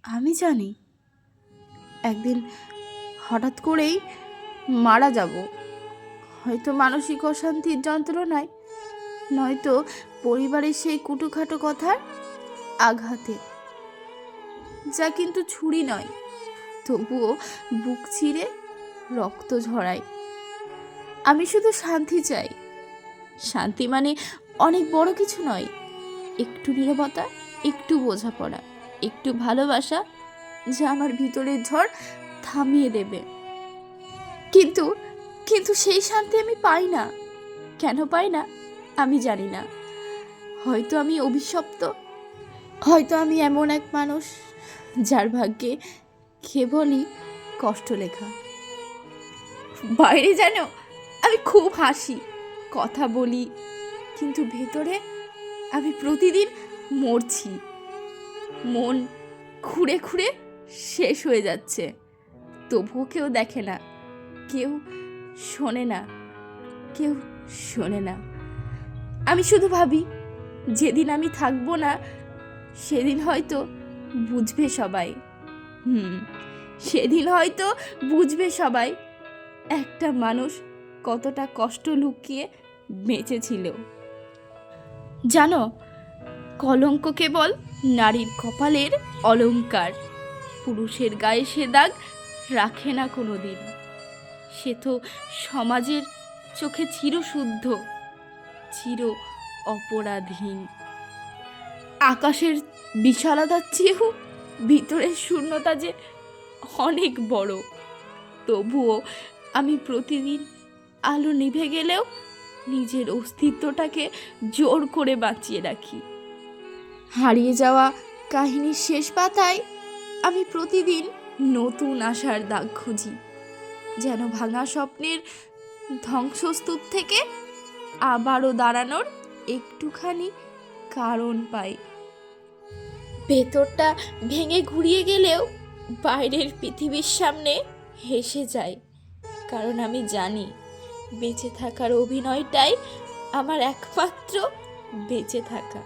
আমি জানি একদিন হঠাৎ করেই মারা যাব, হয়তো মানসিক অশান্তির যন্ত্রণায়, নয়তো পরিবারের সেই কুটোখাটো কথার আঘাতে, যা কিন্তু ছুরি নয়, তবুও বুক চিরে রক্ত ঝরায়। আমি শুধু শান্তি চাই। শান্তি মানে অনেক বড় কিছু নয়, একটু নীরবতা, একটু বোঝাপড়া, একটু ভালোবাসা, যা আমার ভিতরের ঝড় থামিয়ে দেবে। কিন্তু কিন্তু সেই শান্তি আমি পাই না। কেন পাই না আমি জানি না। হয়তো আমি অভিশপ্ত, হয়তো আমি এমন এক মানুষ যার ভাগ্যে কেবলই কষ্ট লেখা। বাইরে জানো আমি খুব হাসি, কথা বলি, কিন্তু ভেতরে আমি প্রতিদিন মরছি। মন খুঁড়ে খুঁড়ে শেষ হয়ে যাচ্ছে, তবুও কেউ দেখে না, কেউ শোনে না, কেউ শোনে না। আমি শুধু ভাবি, যেদিন আমি থাকবো না সেদিন হয়তো বুঝবে সবাই। সেদিন হয়তো বুঝবে সবাই একটা মানুষ কতটা কষ্ট লুকিয়ে বেঁচেছিল। জানো, কলঙ্ক কেবল নারীর কপালের অলংকার, পুরুষের গায়ে সে দাগ রাখে না কোনো দিন। সে তো সমাজের চোখে চিরশুদ্ধ, চির অপরাধহীন। আকাশের বিশালতার চেয়েও ভিতরের শূন্যতা যে অনেক বড়, তবুও আমি প্রতিদিন আলো নিভে গেলেও নিজের অস্তিত্বটাকে জোর করে বাঁচিয়ে রাখি। হারিয়ে যাওয়া কাহিনীর শেষ পাতায় আমি প্রতিদিন নতুন আশার দাগ খুঁজি, যেন ভাঙা স্বপ্নের ধ্বংসস্তূপ থেকে আবারও দাঁড়ানোর একটুখানি কারণ পাই। ভেতরটা ভেঙে ঘুরিয়ে গেলেও বাইরের পৃথিবীর সামনে হেসে যায়, কারণ আমি জানি বেঁচে থাকার অভিনয়টাই আমার একমাত্র বেঁচে থাকা।